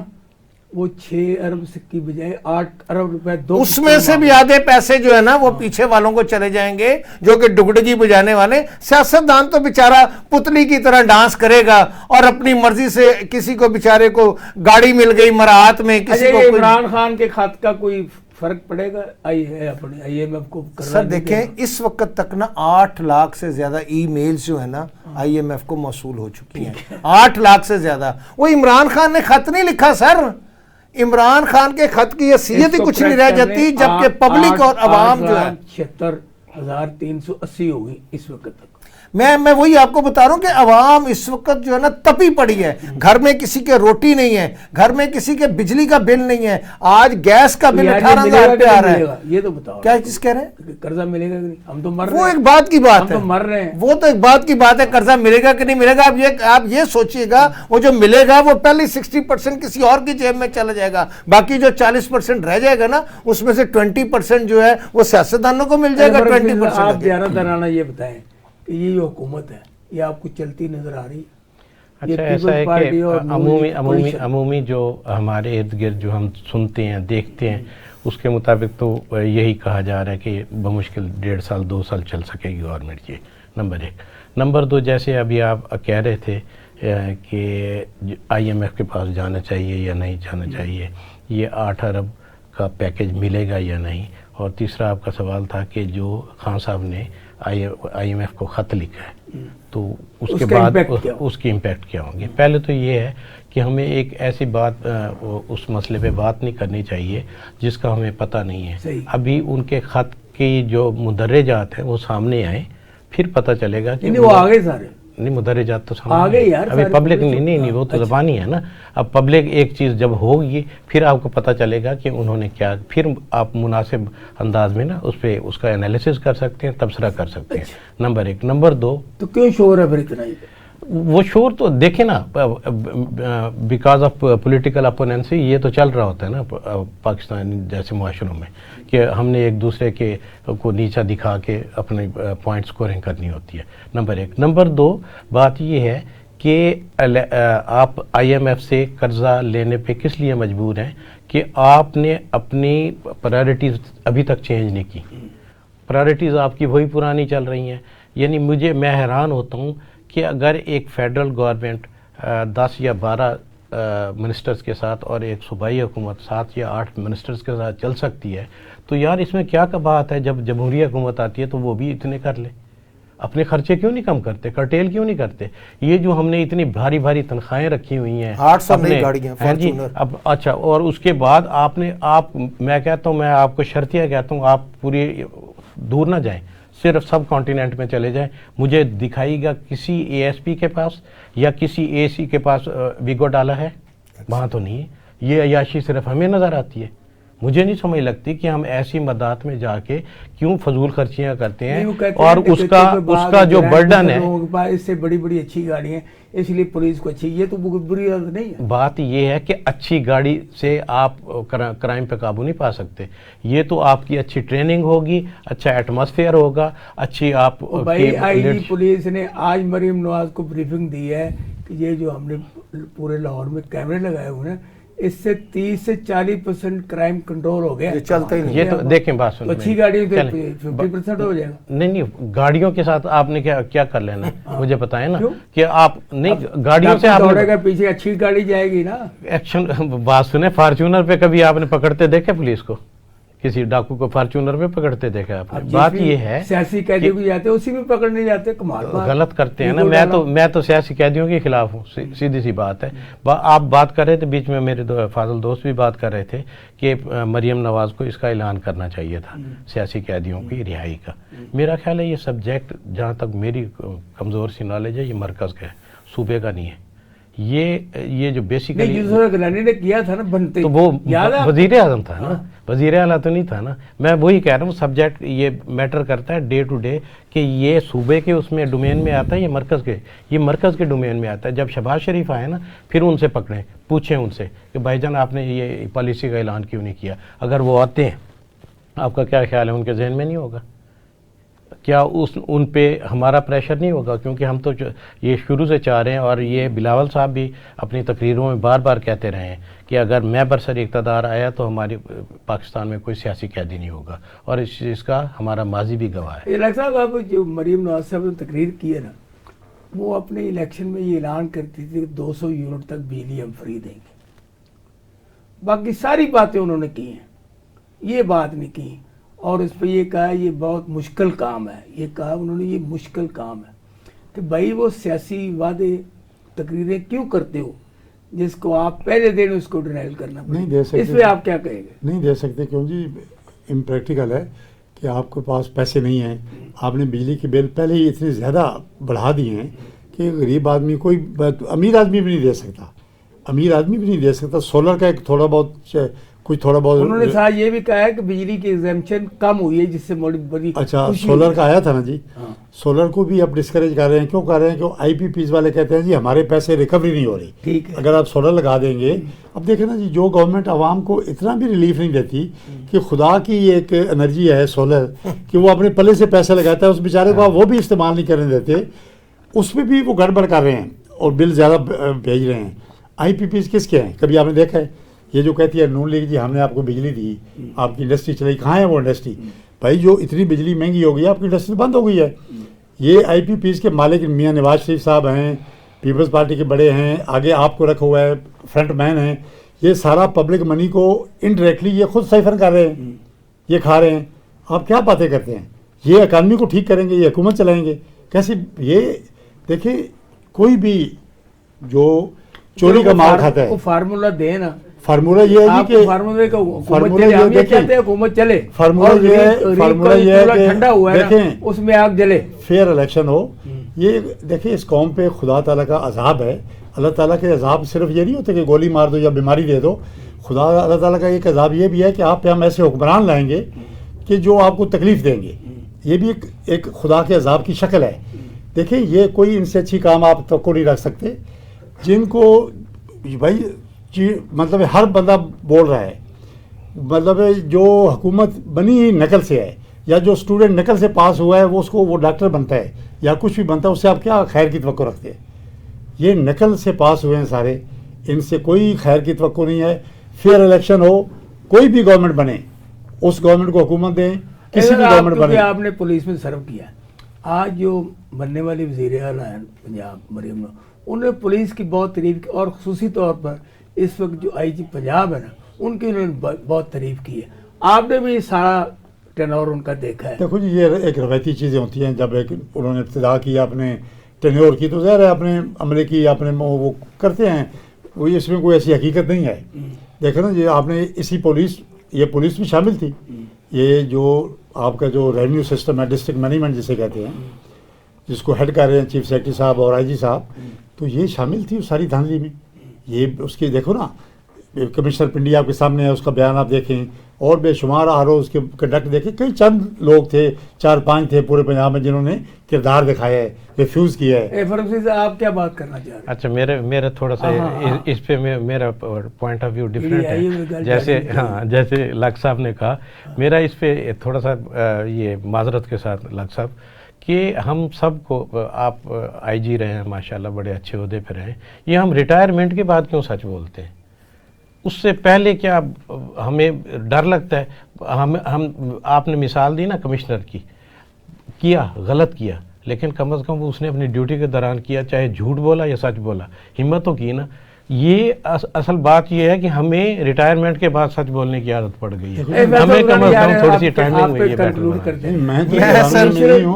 وہ 6 ارب کی بجائے 8 ارب روپے دو اس میں سے بھی آدھے پیسے جو ہے نا وہ پیچھے والوں کو چلے جائیں گے جو کہ ڈگڈگی بجانے والے. سیاستدان تو بیچارہ پتلی کی طرح ڈانس کرے گا اور اپنی مرضی سے کسی کو بیچارے کو گاڑی مل گئی مراعات میں, کسی کو عمران خان کے خط کا کوئی فرق پڑے گا آئی ایم ایف کو؟ سر دیکھیں اس وقت تک نا 8 لاکھ سے زیادہ ای میلز جو ہے نا آئی ایم ایف کو موصول ہو چکی ہیں. 8 لاکھ سے زیادہ. وہ عمران خان نے خط نہیں لکھا سر, عمران خان کے خط کی حیثیت ہی کچھ نہیں رہ جاتی, جبکہ پبلک اور عوام جو ہے 76,380 ہوگی اس وقت تک. میں وہی آپ کو بتا رہا ہوں کہ عوام اس وقت جو ہے نا تپی پڑی ہے. گھر میں کسی کے روٹی نہیں ہے, گھر میں کسی کے بجلی کا بل نہیں ہے. آج گیس کا بل 18,000 پہ آ رہا ہے. یہ تو بتاؤ کیا چیز کہہ رہے ہیں؟ قرضہ ملے گا کہ نہیں؟ ہم تو مر رہے ہیں. وہ ایک بات کی بات ہے, ہم تو مر رہے ہیں. وہ تو ایک بات کی بات ہے, قرضہ ملے گا کہ نہیں ملے گا. آپ یہ سوچئے گا وہ جو ملے گا وہ پہلے 60% کسی اور کی جیب میں چلا جائے گا, باقی جو 40% رہ جائے گا نا اس میں سے 20% جو ہے وہ سیاستدانوں کو مل جائے گا. 20% آپ زیادہ ترانہ یہ بتائیں کہ یہ جو حکومت ہے یہ آپ کو چلتی نظر آ رہی؟ اچھا ایسا ہے کہ عمومی جو ہمارے ارد گرد جو ہم سنتے ہیں دیکھتے ہیں اس کے مطابق تو یہی کہا جا رہا ہے کہ بمشکل 1.5 سال 2 سال چل سکے گی گورنمنٹ. یہ نمبر 1. نمبر 2, جیسے ابھی آپ کہہ رہے تھے کہ آئی ایم ایف کے پاس جانا چاہیے یا نہیں جانا چاہیے, یہ 8 ارب کا پیکیج ملے گا یا نہیں. اور تیسرا آپ کا سوال تھا کہ جو خان صاحب نے آئی ایم ایف کو خط لکھا ہے تو اس کے بعد اس کی امپیکٹ کیا ہوں گے. پہلے تو یہ ہے کہ ہمیں ایک ایسی بات اس مسئلے پہ بات نہیں کرنی چاہیے جس کا ہمیں پتہ نہیں ہے. ابھی ان کے خط کی جو مدرجات ہیں وہ سامنے آئیں پھر پتہ چلے گا کہ وہ آگے سارے نہیں مدرجات تو سامنے ابھی پبلک نہیں وہ تو زبانی ہے نا. اب پبلک ایک چیز جب ہوگی پھر آپ کو پتہ چلے گا کہ انہوں نے کیا, پھر آپ مناسب انداز میں نا اس پہ اس کا انالیسس کر سکتے ہیں, تبصرہ کر سکتے ہیں. نمبر 1. نمبر 2, تو کیوں شور ہے پھر اتنا؟ وہ شور تو دیکھیں نا بیکاز آف پولیٹیکل اپوننسی یہ تو چل رہا ہوتا ہے نا پاکستان جیسے معاشروں میں کہ ہم نے ایک دوسرے کے کو نیچا دکھا کے اپنے پوائنٹ سکورنگ کرنی ہوتی ہے. نمبر 1. نمبر 2 بات یہ ہے کہ آپ آئی ایم ایف سے قرضہ لینے پہ کس لیے مجبور ہیں کہ آپ نے اپنی پرائرٹیز ابھی تک چینج نہیں کی. پرائرٹیز آپ کی وہی پرانی چل رہی ہیں. یعنی میں حیران ہوتا ہوں کہ اگر ایک فیڈرل گورنمنٹ 10 یا 12 منسٹرز کے ساتھ اور ایک صوبائی حکومت 7 یا 8 منسٹرز کے ساتھ چل سکتی ہے تو یار اس میں کیا بات ہے. جب جمہوری حکومت آتی ہے تو وہ بھی اتنے کر لے, اپنے خرچے کیوں نہیں کم کرتے, کرٹیل کیوں نہیں کرتے. یہ جو ہم نے اتنی بھاری تنخواہیں رکھی ہوئی ہیں 800 نئی گاڑیاں فارچونر. اب اچھا, اور اس کے بعد میں کہتا ہوں, میں آپ کو شرطیہ کہتا ہوں, آپ پوری دور نہ جائیں, صرف سب کانٹیننٹ میں چلے جائیں, مجھے دکھائیے گا کسی اے ایس پی کے پاس یا کسی اے سی کے پاس ویگو ڈالا ہے, وہاں تو نہیں ہے. یہ عیاشی صرف ہمیں نظر آتی ہے. مجھے نہیں سمجھ لگتی کہ ہم ایسی مدات میں جا کے کیوں فضول خرچیاں کرتے ہیں, اور اس کا جو برڈن ہے اس سے بڑی اچھی گاڑی ہیں اس لیے پولیس کو اچھی, یہ تو بری عادت نہیں ہے. بات یہ ہے کہ اچھی گاڑی سے آپ کرائم پہ قابو نہیں پا سکتے. یہ تو آپ کی اچھی ٹریننگ ہوگی, اچھا ایٹماسفیئر ہوگا, اچھی آپ بھائی آئی جی پولیس نے آج مریم نواز کو بریفنگ دی ہے کہ یہ جو ہم نے پورے لاہور میں کیمرے لگائے ہوئے ہیں اس سے 30 سے 40% کرائم کنٹرول ہو گیا. یہ چلتا ہی نہیں. یہ تو دیکھیں بات سنیں, اچھی گاڑی 50% ہو جائے گا. نہیں گاڑیوں کے ساتھ آپ نے کیا کر لینا مجھے بتائیں نا کہ آپ نہیں گاڑیوں سے آپ نے پیچھے اچھی گاڑی جائے گی نا. ایکشن بات سنیں, فارچونر پہ کبھی آپ نے پکڑتے دیکھے پولیس کو, کسی ڈاکو کو فارچونر میں پکڑتے دیکھا آپ نے. بات یہ ہے سیاسی قیدیوں کو جاتے اسی میں پکڑنے جاتے, کمال غلط کرتے ہیں نا. میں تو سیاسی قیدیوں کے خلاف ہوں, سیدھی سی بات ہے. آپ بات کر رہے تھے بیچ میں, میرے فاضل دوست بھی بات کر رہے تھے کہ مریم نواز کو اس کا اعلان کرنا چاہیے تھا سیاسی قیدیوں کی رہائی کا. میرا خیال ہے یہ سبجیکٹ جہاں تک میری کمزور سی نالج ہے یہ مرکز کا ہے, صوبے کا نہیں ہے. یہ جو بیسیکلی گلانی نے کیا تھا نا بنتے, تو وہ وزیر اعظم تھا نا, وزیر اعلیٰ تو نہیں تھا نا. میں وہی کہہ رہا ہوں سبجیکٹ یہ میٹر کرتا ہے ڈے ٹو ڈے کہ یہ صوبے کے اس میں ڈومین میں آتا ہے, یہ مرکز کے ڈومین میں آتا ہے. جب شہباز شریف آئے نا پھر ان سے پکڑیں, پوچھیں ان سے کہ بھائی جان آپ نے یہ پالیسی کا اعلان کیوں نہیں کیا. اگر وہ آتے ہیں آپ کا کیا خیال ہے ان کے ذہن میں نہیں ہوگا کیا ان پہ ہمارا پریشر نہیں ہوگا؟ کیونکہ ہم تو یہ شروع سے چاہ رہے ہیں، اور یہ بلاول صاحب بھی اپنی تقریروں میں بار بار کہتے رہے ہیں کہ اگر میں برسر اقتدار آیا تو ہماری پاکستان میں کوئی سیاسی قیدی نہیں ہوگا، اور اس چیز کا ہمارا ماضی بھی گواہ ہے۔ ڈاکٹر صاحب اب جو مریم نواز صاحب نے تقریر کی ہے نا، وہ اپنے الیکشن میں یہ اعلان کرتی تھی کہ 200 یونٹ تک بجلی ہم فری دیں گے، باقی ساری باتیں انہوں نے کی ہیں، یہ بات نہیں کی، اور اس پہ یہ کہا یہ بہت مشکل کام ہے، یہ کہا انہوں نے یہ مشکل کام ہے کہ بھائی وہ سیاسی وعدے تقریریں کیوں کرتے ہو جس کو آپ پہلے دن اس کو ڈینائل کرنا نہیں دے سکتے، اس پہ آپ کیا کہیں گے؟ نہیں دے سکتے، کیوں جی امپریکٹیکل ہے کہ آپ کے پاس پیسے نہیں ہیں، آپ نے بجلی کے بل پہلے ہی اتنے زیادہ بڑھا دیے ہیں کہ غریب آدمی کوئی امیر آدمی بھی نہیں دے سکتا، امیر آدمی بھی نہیں دے سکتا۔ سولر کا ایک تھوڑا بہت کچھ تھوڑا بہت انہوں نے ساتھ یہ بھی کہا ہے کہ بجلی کی ایگزیمپشن کم ہوئی ہے جس سے بڑی اچھا سولر کا آیا تھا نا جی، سولر کو بھی اب ڈسکریج کر رہے ہیں، کیوں کر رہے ہیں کہ آئی پی پیز والے کہتے ہیں جی ہمارے پیسے ریکوری نہیں ہو رہی، ٹھیک ہے، اگر آپ سولر لگا دیں گے۔ اب دیکھیں نا جی، جو گورنمنٹ عوام کو اتنا بھی ریلیف نہیں دیتی کہ خدا کی ایک انرجی ہے سولر کہ وہ اپنے پلے سے پیسے لگاتا ہے، اس بیچارے کو آپ وہ بھی استعمال نہیں کرنے دیتے، اس میں بھی وہ گڑبڑ کر رہے ہیں اور بل زیادہ بھیج رہے ہیں۔ آئی پی پیز کس کے ہیں؟ کبھی آپ نے دیکھا ہے؟ یہ جو کہتی ہے نون لیگ جی ہم نے آپ کو بجلی دی، آپ کی انڈسٹری چلائی، کہاں ہے وہ انڈسٹری؟ بھائی جو اتنی بجلی مہنگی ہو گئی ہے آپ کی انڈسٹری بند ہو گئی ہے۔ یہ آئی پی پیز کے مالک میاں نواز شریف صاحب ہیں، پیپلز پارٹی کے بڑے ہیں، آگے آپ کو رکھا ہوا ہے، فرنٹ مین ہیں، یہ سارا پبلک منی کو انڈائریکٹلی یہ خود سائفن کر رہے ہیں، یہ کھا رہے ہیں۔ آپ کیا باتیں کرتے ہیں؟ یہ اکانومی کو ٹھیک کریں گے، یہ حکومت چلائیں گے کیسے؟ یہ دیکھیں کوئی بھی جو چوری کا مال کھاتا ہے، وہ فارمولا دے نا، فارمولہ یہ ہے کہ فارمولے کا فارمولہ حکومت چلے، ہم یہ دیکھیں، کہتے ہیں حکومت چلے، فارمولہ اور یہ ہے، ریگ فارمولہ کا یہ ہے چولہا کہ ٹھنڈا ہوا ہے نا، دیکھیں، اس میں آگ جلے، فیئر الیکشن ہو۔ یہ دیکھیں اس قوم پہ خدا تعالیٰ کا عذاب ہے، اللہ تعالیٰ کے عذاب صرف یہ نہیں ہوتے کہ گولی مار دو یا بیماری دے دو، خدا اللہ تعالیٰ کا ایک عذاب یہ بھی ہے کہ آپ پہ ہم ایسے حکمران لائیں گے کہ جو آپ کو تکلیف دیں گے، یہ بھی ایک خدا کے عذاب کی شکل ہے۔ دیکھیں یہ کوئی ان سے اچھی کام آپ توقع نہیں رکھ سکتے، جن کو بھائی مطلب ہر بندہ بول رہا ہے، مطلب جو حکومت بنی نقل سے ہے یا جو اسٹوڈنٹ نقل سے پاس ہوا ہے وہ اس کو وہ ڈاکٹر بنتا ہے یا کچھ بھی بنتا ہے، اس سے آپ کیا خیر کی توقع رکھتے ہیں؟ یہ نقل سے پاس ہوئے ہیں سارے، ان سے کوئی خیر کی توقع نہیں ہے۔ فیئر الیکشن ہو، کوئی بھی گورنمنٹ بنے، اس گورنمنٹ کو حکومت دیں، کسی بھی گورنمنٹ بنے۔ آپ نے پولیس میں سرو کیا، آج جو بننے والی وزیر اعلیٰ ہیں پنجاب مریم نواز، انہوں نے پولیس کی بہت تعریف کی، اور خصوصی طور پر اس وقت جو آئی جی پنجاب ہے نا، ان کی انہوں نے بہت تعریف کی ہے۔ آپ نے بھی سارا ٹینور ان کا دیکھا ہے۔ دیکھو جی یہ ایک روایتی چیزیں ہوتی ہیں، جب ایک انہوں نے ابتدا کی اپنے ٹینور کی تو ظاہر ہے اپنے عملے کی اپنے وہ کرتے ہیں، وہ اس میں کوئی ایسی حقیقت نہیں ہے۔ دیکھو نا یہ آپ نے اسی پولیس، یہ پولیس بھی شامل تھی، یہ جو آپ کا جو ریونیو سسٹم ہے، ڈسٹرکٹ مینجمنٹ جسے کہتے ہیں، جس کو ہیڈ کر رہے ہیں چیف سیکرٹری صاحب اور آئی جی صاحب، تو یہ شامل تھی اس ساری دھاندلی میں۔ یہ اس کی دیکھو نا کمشنر پنڈی آپ کے سامنے ہے، اس کا بیان آپ دیکھیں، اور بے شمار آر او اس کے کنڈکٹ دیکھیں، کئی چند لوگ تھے، 4-5 تھے پورے پنجاب میں جنہوں نے کردار دکھایا ہے، ریفیوز کیا ہے۔ فاروق صاحب آپ کیا بات کرنا چاہ رہے ہیں؟ اچھا میرا تھوڑا سا اس پہ میرا پوائنٹ آف ویو ڈفرینٹ ہے، جیسے لق صاحب نے کہا، میرا اس پہ تھوڑا سا یہ معذرت کے ساتھ لق صاحب کہ ہم سب کو، آپ آئی جی رہے ہیں ماشاءاللہ، بڑے اچھے عہدے پہ رہے ہیں، یہ ہم ریٹائرمنٹ کے بعد کیوں سچ بولتے ہیں؟ اس سے پہلے کیا ہمیں ڈر لگتا ہے؟ ہم آپ نے مثال دی نا کمشنر کی، کیا غلط کیا، لیکن کم از کم اس نے اپنی ڈیوٹی کے دوران کیا، چاہے جھوٹ بولا یا سچ بولا، ہمت تو کی نا۔ یہ اصل بات یہ ہے کہ ہمیں ریٹائرمنٹ کے بعد سچ بولنے کی عادت پڑ گئی ہے، ہمیں کم از کم تھوڑی سی ٹائمنگ میں یہ بیٹر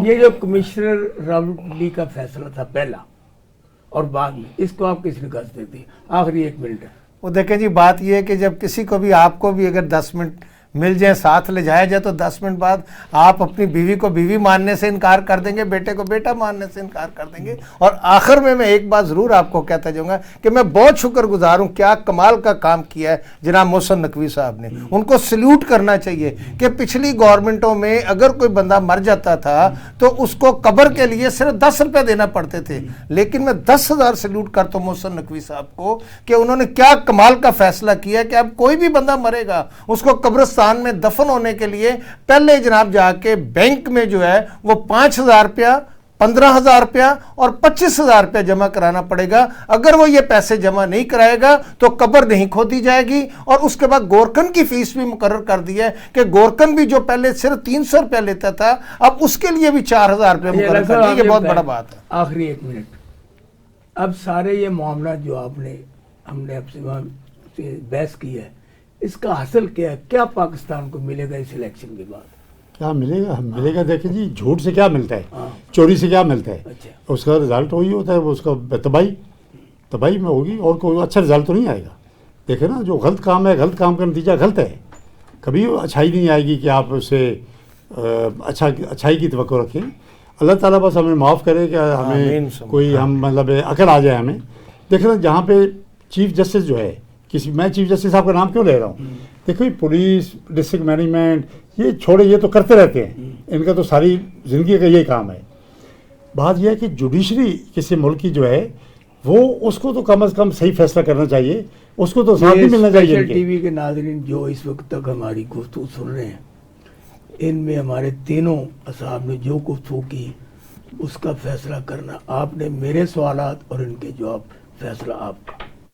یہ جو کمشنر راولپنڈی کا فیصلہ تھا پہلا اور بعد میں، اس کو آپ کس نگاہ سے دیکھتے ہیں؟ آخری 1 منٹ ہے۔ وہ دیکھیں جی بات یہ ہے کہ جب کسی کو بھی، آپ کو بھی اگر 10 منٹ مل جائیں، ساتھ لے جایا جائے، تو 10 منٹ بعد آپ اپنی بیوی کو بیوی ماننے سے انکار کر دیں گے، بیٹے کو بیٹا ماننے سے انکار کر دیں گے۔ اور آخر میں ایک بات ضرور آپ کو کہتا جاؤں گا کہ میں بہت شکر گزار ہوں، کیا کمال کا کام کیا ہے جناب محسن نقوی صاحب نے، ان کو سلیوٹ کرنا چاہیے کہ پچھلی گورنمنٹوں میں اگر کوئی بندہ مر جاتا تھا تو اس کو قبر کے لیے صرف 10 روپے دینا پڑتے تھے، لیکن میں 10,000 سلیوٹ کرتا ہوں محسن نقوی صاحب کو کہ انہوں نے کیا کمال کا فیصلہ کیا کہ اب کوئی بھی بندہ مرے گا اس کو قبرستان قبرستان میں دفن ہونے کے لیے پہلے جناب جا کے بینک میں جو ہے وہ 5,000 روپیہ 15,000 روپیہ اور 25,000 روپیہ جمع کرانا پڑے گا. اگر وہ یہ پیسے جمع نہیں کرائے گا تو قبر نہیں کھودی جائے گی. اور اس کے بعد گورکن کی فیس بھی مقرر کر دی ہے کہ گورکن بھی جو پہلے صرف 300 روپیہ لیتا تھا اب اس کے لیے بھی 4,000 روپیہ مقرر کر دی. یہ بہت بڑا بات ہے. آخری 1 منٹ. اب سارے یہ معاملات جو ہم نے اب سے بحث کی ہے اس کا حاصل کیا ہے؟ کیا پاکستان کو ملے گا اس الیکشن کے بعد؟ کیا ملے گا؟ ملے گا دیکھیں جی، جھوٹ سے کیا ملتا ہے، چوری سے کیا ملتا ہے. اس کا رزلٹ وہی ہوتا ہے، وہ اس کا تباہی میں ہوگی اور کوئی اچھا رزلٹ تو نہیں آئے گا. دیکھیں نا، جو غلط کام ہے، غلط کام کا نتیجہ غلط ہے. کبھی اچھائی نہیں آئے گی کہ آپ اس سے اچھائی کی توقع رکھیں. اللہ تعالیٰ بس ہمیں معاف کرے کہ ہمیں کوئی مطلب عقل آ جائے ہمیں. دیکھیں نا، جہاں پہ چیف جسٹس جو ہے میں چیف جسٹس صاحب کا نام کیوں لے رہا ہوں؟ دیکھو پولیس ڈسٹرکٹ مینجمنٹ یہ چھوڑے، یہ تو کرتے رہتے ہیں، ان کا تو ساری زندگی کا یہی کام ہے. بات یہ ہے کہ جوڈیشری کسی ملک کی جو ہے وہ اس کو تو کم از کم صحیح فیصلہ کرنا چاہیے، اس کو تو ساتھ بھی ملنا چاہیے. ٹی وی کے ناظرین جو اس وقت تک ہماری گفتگو سن رہے ہیں، ان میں ہمارے تینوں اصحاب نے جو گفتگو کی اس کا فیصلہ کرنا آپ نے. میرے سوالات اور ان کے جواب فیصلہ آپ کا.